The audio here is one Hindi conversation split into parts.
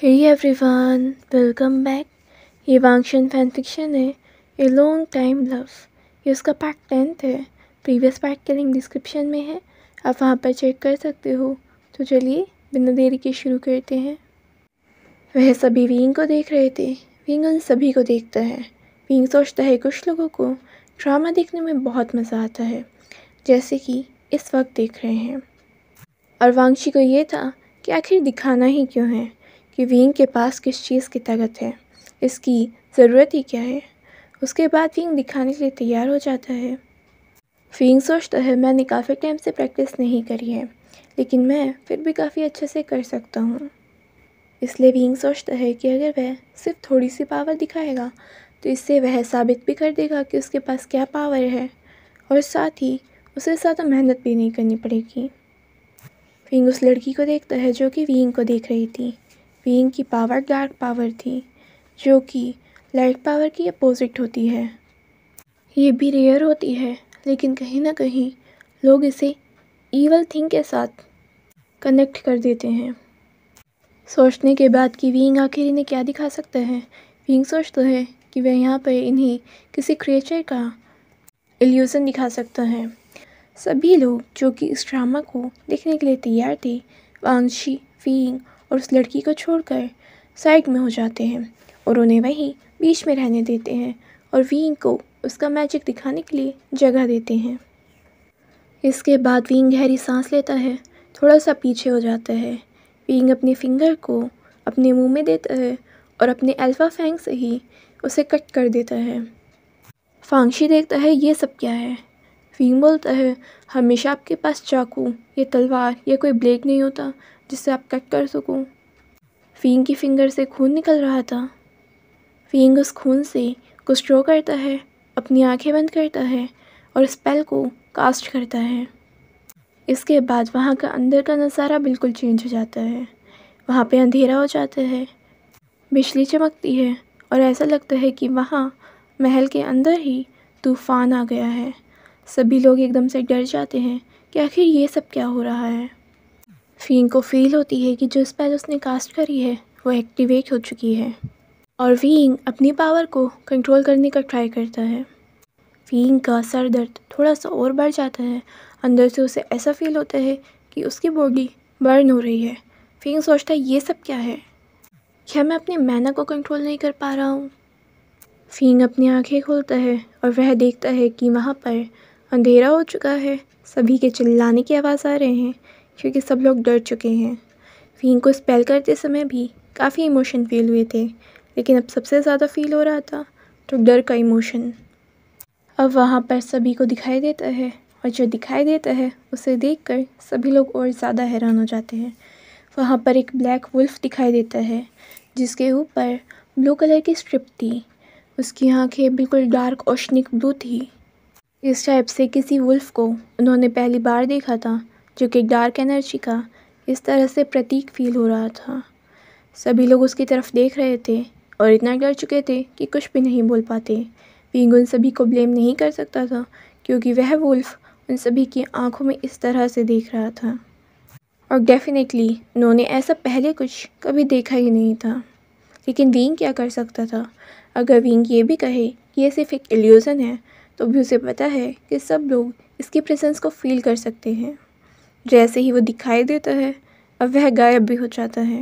Hey everyone, welcome back. ये वांगशन फैन फिक्शन है, ए लॉन्ग टाइम लव। ये उसका पार्ट 10 है। प्रीवियस पार्ट का लिंक डिस्क्रिप्शन में है, आप वहाँ पर चेक कर सकते हो। तो चलिए बिना देरी के शुरू करते हैं। वह सभी विंग को देख रहे थे। विंग उन सभी को देखता है। विंग सोचता है कुछ लोगों को ड्रामा देखने में बहुत मज़ा आता है, जैसे कि इस वक्त देख रहे हैं। और वांगशी को ये था कि आखिर दिखाना ही क्यों है कि विंग के पास किस चीज़ की ताकत है, इसकी ज़रूरत ही क्या है। उसके बाद विंग दिखाने के लिए तैयार हो जाता है। विंग सोचता है मैंने काफ़ी टाइम से प्रैक्टिस नहीं करी है, लेकिन मैं फिर भी काफ़ी अच्छे से कर सकता हूँ। इसलिए विंग सोचता है कि अगर वह सिर्फ थोड़ी सी पावर दिखाएगा तो इससे वह साबित भी कर देगा कि उसके पास क्या पावर है, और साथ ही उसे ज़्यादा मेहनत भी नहीं करनी पड़ेगी। विंग उस लड़की को देखता है जो कि विंग को देख रही थी। विंग की पावर डार्क पावर थी, जो कि लाइट पावर की अपोजिट होती है। ये भी रेयर होती है, लेकिन कहीं ना कहीं लोग इसे ईवल थिंग के साथ कनेक्ट कर देते हैं। सोचने के बाद कि विंग आखिर इन्हें क्या दिखा सकता है, विंग सोचता है कि वह यहाँ पर इन्हें किसी क्रिएचर का इल्यूज़न दिखा सकता है। सभी लोग जो कि इस ड्रामा को देखने के लिए तैयार थे, वांगशी, विंग और उस लड़की को छोड़कर साइड में हो जाते हैं और उन्हें वहीं बीच में रहने देते हैं और विंग को उसका मैजिक दिखाने के लिए जगह देते हैं। इसके बाद विंग गहरी सांस लेता है, थोड़ा सा पीछे हो जाता है। विंग अपने फिंगर को अपने मुंह में देता है और अपने अल्फा फैंग से ही उसे कट कर देता है। वांगशी देखता है ये सब क्या है। विंग बोलता है हमेशा आपके पास चाकू या तलवार या कोई ब्लेड नहीं होता जिससे आप कट कर सकूं। विंग की फिंगर से खून निकल रहा था। विंग उस खून से कुछ ड्रॉ करता है, अपनी आंखें बंद करता है और स्पेल को कास्ट करता है। इसके बाद वहाँ का अंदर का नज़ारा बिल्कुल चेंज हो जाता है। वहाँ पे अंधेरा हो जाता है, बिजली चमकती है और ऐसा लगता है कि वहाँ महल के अंदर ही तूफान आ गया है। सभी लोग एकदम से डर जाते हैं कि आखिर ये सब क्या हो रहा है। विंग को फील होती है कि जो स्पेल उसने कास्ट करी है वो एक्टिवेट हो चुकी है और विंग अपनी पावर को कंट्रोल करने का ट्राई करता है। विंग का सर दर्द थोड़ा सा और बढ़ जाता है। अंदर से उसे ऐसा फील होता है कि उसकी बॉडी बर्न हो रही है। विंग सोचता है ये सब क्या है, क्या मैं अपने मैना को कंट्रोल नहीं कर पा रहा हूँ। विंग अपनी आंखें खोलता है और वह देखता है कि वहाँ पर अंधेरा हो चुका है। सभी के चिल्लाने की आवाज़ आ रहे हैं क्योंकि सब लोग डर चुके हैं। विंग को स्पेल करते समय भी काफ़ी इमोशन फील हुए थे, लेकिन अब सबसे ज़्यादा फील हो रहा था तो डर का इमोशन। अब वहाँ पर सभी को दिखाई देता है और जो दिखाई देता है उसे देखकर सभी लोग और ज़्यादा हैरान हो जाते हैं। वहाँ पर एक ब्लैक वुल्फ दिखाई देता है जिसके ऊपर ब्लू कलर की स्ट्रिप थी। उसकी आंखें बिल्कुल डार्क ओशनिक ब्लू थी। इस टाइप से किसी वुल्फ को उन्होंने पहली बार देखा था, जो कि डार्क एनर्जी का इस तरह से प्रतीक फील हो रहा था। सभी लोग उसकी तरफ देख रहे थे और इतना डर चुके थे कि कुछ भी नहीं बोल पाते। विंग उन सभी को ब्लेम नहीं कर सकता था क्योंकि वह वुल्फ उन सभी की आंखों में इस तरह से देख रहा था और डेफिनेटली उन्होंने ऐसा पहले कुछ कभी देखा ही नहीं था। लेकिन विंग क्या कर सकता था। अगर विंग ये भी कहे कि ये सिर्फ एक इल्यूज़न है तो भी उसे पता है कि सब लोग इसकी प्रेजेंस को फील कर सकते हैं। जैसे ही वो दिखाई देता है अब वह गायब भी हो जाता है।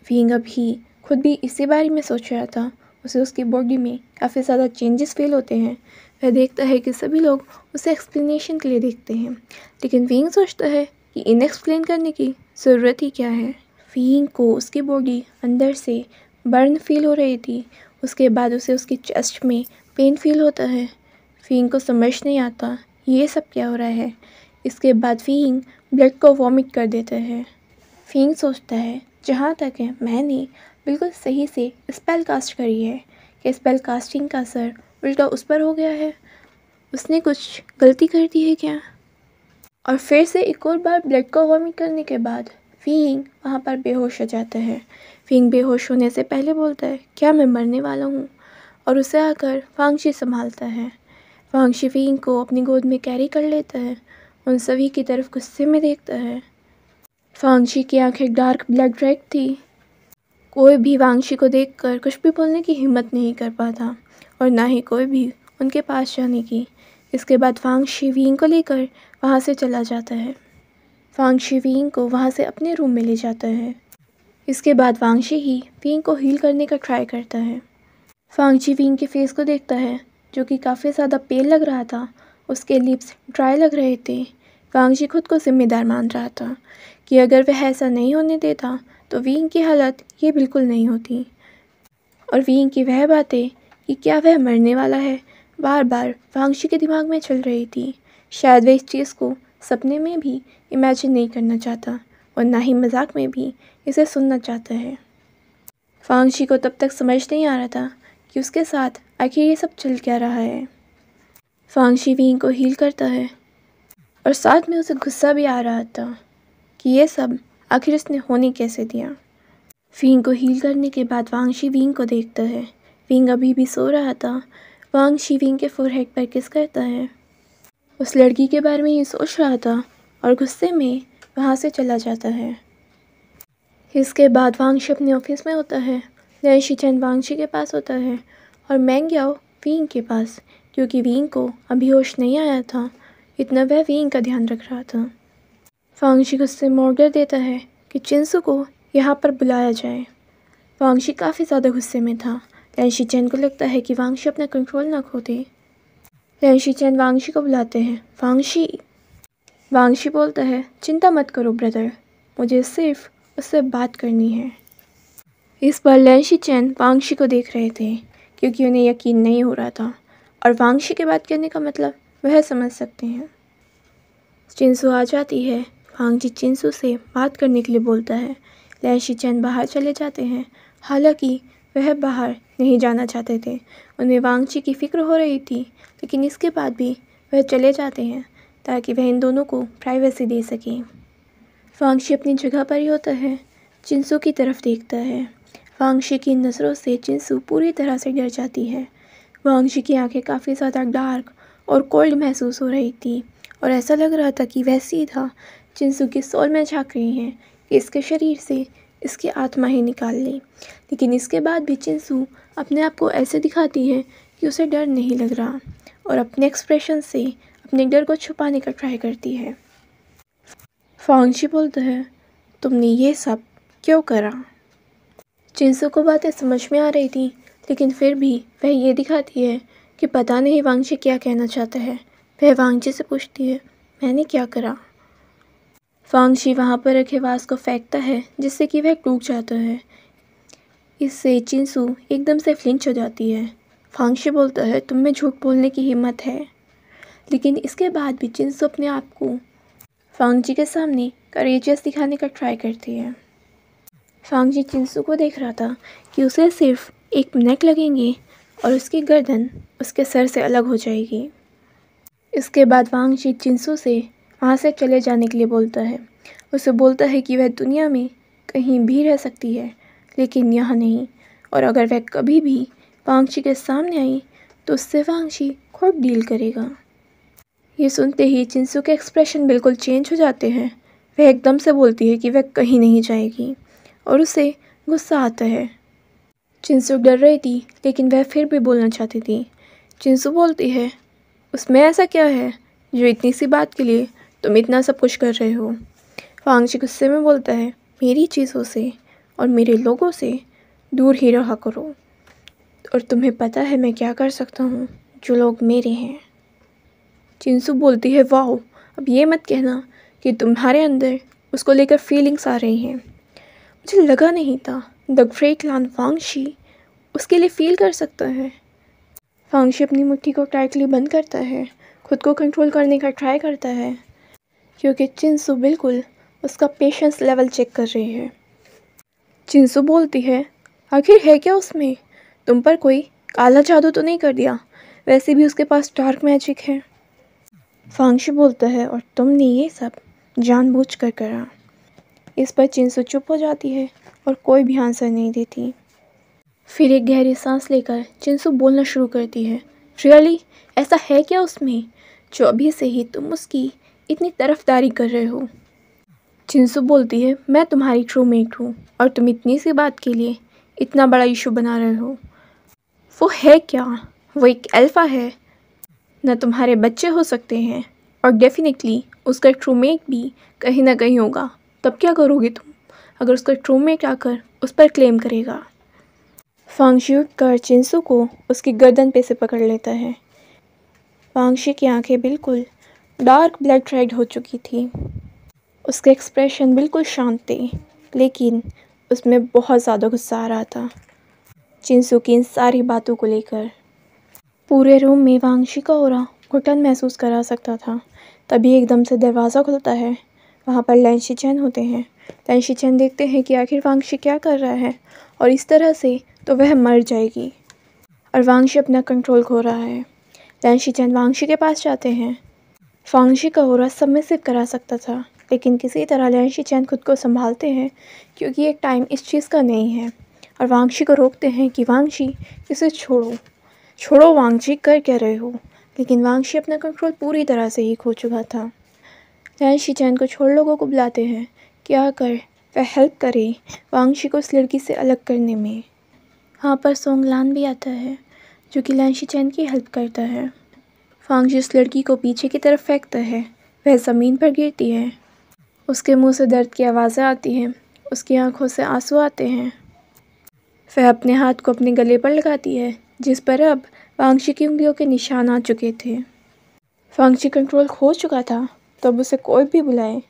विंग अभी खुद भी इसी बारे में सोच रहा था। उसे उसकी बॉडी में काफ़ी ज़्यादा चेंजेस फील होते हैं। वह देखता है कि सभी लोग उसे एक्सप्लेनेशन के लिए देखते हैं, लेकिन विंग सोचता है कि इन्हें एक्सप्लेन करने की ज़रूरत ही क्या है। विंग को उसकी बॉडी अंदर से बर्न फील हो रही थी। उसके बाद उसे उसकी चेस्ट में पेन फील होता है। विंग को समझ नहीं आता ये सब क्या हो रहा है। इसके बाद विंग ब्लड को वॉमिट कर देता है। विंग सोचता है जहाँ तक है मैंने बिल्कुल सही से स्पेल कास्ट करी है, कि स्पेल कास्टिंग का असर उल्टा उस पर हो गया है। उसने कुछ गलती कर दी है क्या। और फिर से एक और बार ब्लड को वॉमिट करने के बाद विंग वहाँ पर बेहोश हो जाता है। विंग बेहोश होने से पहले बोलता है क्या मैं मरने वाला हूँ, और उसे आकर वांगशी संभालता है। वांगशी विंग को अपनी गोद में कैरी कर लेता है, उन सभी की तरफ गुस्से में देखता है। वांगशी की आंखें डार्क ब्लड रेड थी। कोई भी वांगशी को देखकर कुछ भी बोलने की हिम्मत नहीं कर पाता और ना ही कोई भी उनके पास जाने की। इसके बाद वांगशी विंग को लेकर वहाँ से चला जाता है। वांगशी विंग को वहाँ से अपने रूम में ले जाता है। इसके बाद वांगशी ही विंग को हील करने का ट्राई करता है। वांगशी विंग के फेस को देखता है जो कि काफ़ी ज़्यादा पेल लग रहा था। उसके लिप्स ड्राई लग रहे थे। वांगशी खुद को जिम्मेदार मान रहा था कि अगर वह ऐसा नहीं होने देता तो विंग की हालत ये बिल्कुल नहीं होती। और विंग की वह बातें कि क्या वह मरने वाला है बार बार वांगशी के दिमाग में चल रही थी। शायद वह इस चीज़ को सपने में भी इमेजिन नहीं करना चाहता और ना ही मजाक में भी इसे सुनना चाहता है। वांगशी को तब तक समझ नहीं आ रहा था कि उसके साथ आखिर ये सब चल क्या रहा है। वांगशी विंग को हील करता है और साथ में उसे गुस्सा भी आ रहा था कि ये सब आखिर उसने होने कैसे दिया। विंग को हील करने के बाद वांगशी विंग को देखता है। विंग अभी भी सो रहा था। वांगशी विंग के फोरहेड पर किस करता है। उस लड़की के बारे में ही सोच रहा था और गुस्से में वहाँ से चला जाता है। इसके बाद वांगशी अपने ऑफिस में होता है। लिन शीचेन वांगशी के पास होता है और मेंग याओ विंग के पास, क्योंकि विंग को अभी होश नहीं आया था। इतना वह विंग का ध्यान रख रहा था। वांगशी को उससे ऑर्डर देता है कि चिंसू को यहाँ पर बुलाया जाए। वांगशी काफ़ी ज़्यादा गुस्से में था। लिन शीचेन को लगता है कि वांगशी अपना कंट्रोल ना खो दे। लिन शीचेन वांगशी को बुलाते हैं। वांगशी बोलता है, चिंता मत करो ब्रदर, मुझे सिर्फ उससे बात करनी है। इस बार लिन शीचेन वांगशी को देख रहे थे क्योंकि उन्हें यकीन नहीं हो रहा था और वांगशी के बात करने का मतलब वह समझ सकते हैं। चिंसू आ जाती है। वांगशी चिंसू से बात करने के लिए बोलता है। लिन शीचेन बाहर चले जाते हैं। हालांकि वह बाहर नहीं जाना चाहते थे, उन्हें वांगशी की फ़िक्र हो रही थी, लेकिन इसके बाद भी वह चले जाते हैं ताकि वह इन दोनों को प्राइवेसी दे सके। वांगशी अपनी जगह पर ही होता है। चिंसू की तरफ देखता है। वांगशी की नज़रों से चिंसू पूरी तरह से डर जाती है। वांगशी की आंखें काफ़ी ज़्यादा डार्क और कोल्ड महसूस हो रही थी और ऐसा लग रहा था कि वह सीधा चिंसू की सोल में झांक रही हैं कि इसके शरीर से इसकी आत्मा ही निकाल ली। लेकिन इसके बाद भी चिंसू अपने आप को ऐसे दिखाती है कि उसे डर नहीं लग रहा और अपने एक्सप्रेशन से अपने डर को छुपाने का ट्राई करती है। वांगशी बोलता है, तुमने ये सब क्यों करा। चिंसू को बातें समझ में आ रही थी, लेकिन फिर भी वह ये दिखाती है कि पता नहीं वांगशी क्या कहना चाहता है। वह वांगशी से पूछती है, मैंने क्या करा। वांगशी वहाँ पर रखे वास को फेंकता है जिससे कि वह टूट जाता है। इससे चिंसू एकदम से फ्लिंच हो जाती है। वांगशी बोलता है, तुम में झूठ बोलने की हिम्मत है। लेकिन इसके बाद भी चिंसू अपने आप को वांगशी के सामने करेजियस दिखाने का ट्राई करती है। वांगशी चिंसू को देख रहा था कि उसे सिर्फ 1 मिनट लगेंगे और उसकी गर्दन उसके सर से अलग हो जाएगी। इसके बाद वांगशी चिंसू से वहाँ से चले जाने के लिए बोलता है। उसे बोलता है कि वह दुनिया में कहीं भी रह सकती है, लेकिन यहाँ नहीं, और अगर वह कभी भी वांगशी के सामने आई तो उससे वांगशी खुद डील करेगा। ये सुनते ही चिंसू के एक्सप्रेशन बिल्कुल चेंज हो जाते हैं। वह एकदम से बोलती है कि वह कहीं नहीं जाएगी और उसे गुस्सा आता है। चिंसू डर रही थी, लेकिन वह फिर भी बोलना चाहती थी। चिंसू बोलती है, उसमें ऐसा क्या है जो इतनी सी बात के लिए तुम इतना सब कुछ कर रहे हो। वांगशी गुस्से में बोलता है, मेरी चीज़ों से और मेरे लोगों से दूर ही रहा करो, और तुम्हें पता है मैं क्या कर सकता हूँ जो लोग मेरे हैं। चिंसू बोलती है, वाओ, अब ये मत कहना कि तुम्हारे अंदर उसको लेकर फीलिंग्स आ रही हैं। मुझे लगा नहीं था द ग्रेट क्लैन वांगशी उसके लिए फील कर सकता है। वांगशी अपनी मुट्ठी को टाइटली बंद करता है, खुद को कंट्रोल करने का ट्राई करता है, क्योंकि चिंसू बिल्कुल उसका पेशेंस लेवल चेक कर रही है। चिंसू बोलती है, आखिर है क्या उसमें, तुम पर कोई काला जादू तो नहीं कर दिया, वैसे भी उसके पास डार्क मैजिक है। वांगशी बोलता है, और तुमने ये सब जानबूझकर करा। इस पर चिंसू चुप हो जाती है और कोई भी आंसर नहीं देती। फिर एक गहरी सांस लेकर चिंसू बोलना शुरू करती है, रियली ऐसा है क्या उसमें जो अभी से ही तुम उसकी इतनी तरफदारी कर रहे हो। चिंसू बोलती है, मैं तुम्हारी ट्रूमेट हूँ और तुम इतनी सी बात के लिए इतना बड़ा इशू बना रहे हो। वो है क्या? वो एक अल्फ़ा है। न तुम्हारे बच्चे हो सकते हैं और डेफिनेटली उसका ट्रूमेट भी कहीं ना कहीं होगा। तब क्या करोगे तुम अगर उसका ट्रूमेट आकर उस पर क्लेम करेगा? फांगशी उठकर चिंसू को उसकी गर्दन पे से पकड़ लेता है। फांगशी की आंखें बिल्कुल डार्क ब्लड रेड हो चुकी थी। उसके एक्सप्रेशन बिल्कुल शांत थे, लेकिन उसमें बहुत ज़्यादा गुस्सा आ रहा था चिंसू की इन सारी बातों को लेकर। पूरे रूम में वांगशी का ऑरा घुटन महसूस करा सकता था। तभी एकदम से दरवाज़ा खुलता है। वहाँ पर लैन शीचेन होते हैं। लैन शीचेन देखते हैं कि आखिर वांगशी क्या कर रहा है, और इस तरह से तो वह मर जाएगी। और वांगशी अपना कंट्रोल खो रहा है। लैन शीचेन वांगशी के पास जाते हैं। वांगशी का ऑरा सबमिसिव करा सकता था, लेकिन किसी तरह लैन शीचेन खुद को संभालते हैं, क्योंकि एक टाइम इस चीज़ का नहीं है। और वांगशी को रोकते हैं कि वांगशी इसे छोड़ो छोड़ो, वांगशी कर क्या रहे हो। लेकिन वांगशी अपना कंट्रोल पूरी तरह से ही खो चुका था। लैन शीचेन कुछ और लोगों को बुलाते हैं कि आकर वह हेल्प करे वांगशी को उस लड़की से अलग करने में। वहाँ पर सोंगलान भी आता है, जो कि लैन शीचेन की हेल्प करता है। वांगशी उस लड़की को पीछे की तरफ फेंकता है। वह ज़मीन पर गिरती है। उसके मुंह से दर्द की आवाज़ें आती हैं। उसकी आंखों से आंसू आते हैं। वह अपने हाथ को अपने गले पर लगाती है, जिस पर अब वांगशी की उंगलियों के निशान आ चुके थे। वांगशी कंट्रोल खो चुका था, तो अब उसे कोई भी बुलाए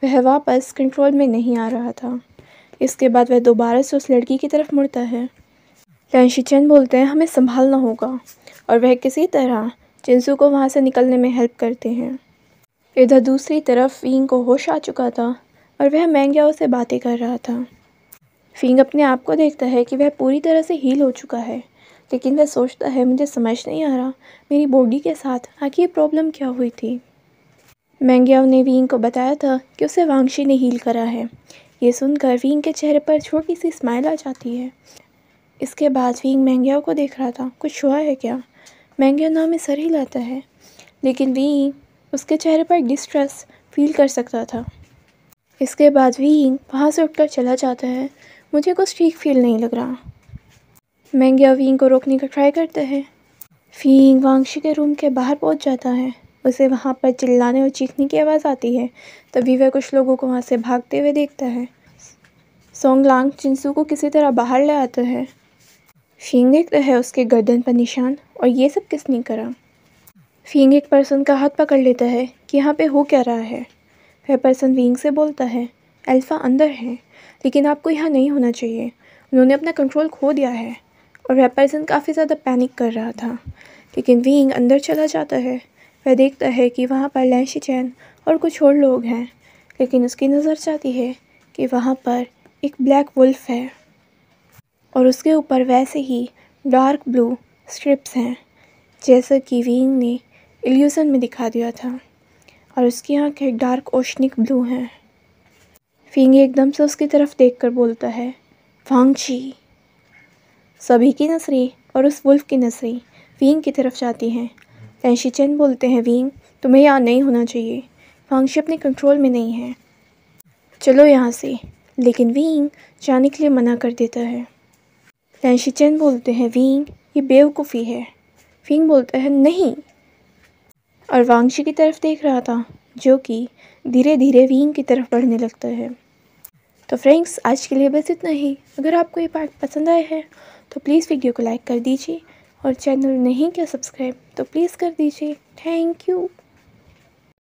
वह वापस कंट्रोल में नहीं आ रहा था। इसके बाद वह दोबारा से उस लड़की की तरफ मुड़ता है। लैन शीचेन बोलते हैं, हमें संभालना होगा, और वह किसी तरह चिंसू को वहाँ से निकलने में हेल्प करते हैं। इधर दूसरी तरफ फींग को होश आ चुका था और वह मैंग्याओ से बातें कर रहा था। फींग अपने आप को देखता है कि वह पूरी तरह से हील हो चुका है, लेकिन वह सोचता है, मुझे समझ नहीं आ रहा मेरी बॉडी के साथ आखिर प्रॉब्लम क्या हुई थी। मैंग्याओ ने वींग को बताया था कि उसे वांगशी ने हील करा है। ये सुनकर वींग के चेहरे पर छोटी सी स्माइल आ जाती है। इसके बाद वींग मैंग्याओ को देख रहा था, कुछ हुआ है क्या? मैंग्याओ नाम में सर हिलाता है, लेकिन वींग उसके चेहरे पर डिस्ट्रेस फील कर सकता था। इसके बाद वींग वहाँ से उठकर चला जाता है। मुझे कुछ ठीक फील नहीं लग रहा। मैंग्याओ वींग को रोकने का ट्राई करता है। वींग वांगशी के रूम के बाहर पहुँच जाता है। उसे वहाँ पर चिल्लाने और चीखने की आवाज़ आती है। तभी वह कुछ लोगों को वहाँ से भागते हुए देखता है। सोंगलांग चिंसू को किसी तरह बाहर ले आता है। फींग देखता है उसके गर्दन पर निशान, और ये सब किसने करा। फींग एक पर्सन का हाथ पकड़ लेता है कि यहाँ पे हो क्या रहा है। वह पर्सन वींग से बोलता है, अल्फ़ा अंदर है, लेकिन आपको यहाँ नहीं होना चाहिए। उन्होंने अपना कंट्रोल खो दिया है। और वह पर्सन काफ़ी ज़्यादा पैनिक कर रहा था, लेकिन वींग अंदर चला जाता है। वह देखता है कि वहाँ पर लैन शीचेन और कुछ और लोग हैं, लेकिन उसकी नज़र जाती है कि वहाँ पर एक ब्लैक वुल्फ है, और उसके ऊपर वैसे ही डार्क ब्लू स्ट्रिप्स हैं, जैसा कि वींग ने इल्यूज़न में दिखा दिया था, और उसकी आंखें डार्क ओशनिक ब्लू हैं। वींग एकदम से उसकी तरफ देखकर बोलता है, वांगशी। सभी की नज़रें और उस वुल्फ की नज़रें वींग की तरफ जाती हैं। लैन शीचेन बोलते हैं, वींग तुम्हें यहाँ नहीं होना चाहिए, वांगशी अपने कंट्रोल में नहीं है, चलो यहाँ से। लेकिन वींग जाने के लिए मना कर देता है। लैन शीचेन बोलते हैं, वींग ये बेवकूफ़ी है। वींग बोलता है, नहीं, और वांगशी की तरफ देख रहा था, जो कि धीरे धीरे वींग की तरफ बढ़ने लगता है। तो फ्रेंड्स, आज के लिए बस इतना ही। अगर आपको ये पार्ट पसंद आया है तो प्लीज़ वीडियो को लाइक कर दीजिए, और चैनल नहीं किया सब्सक्राइब तो प्लीज़ कर दीजिए। Thank you.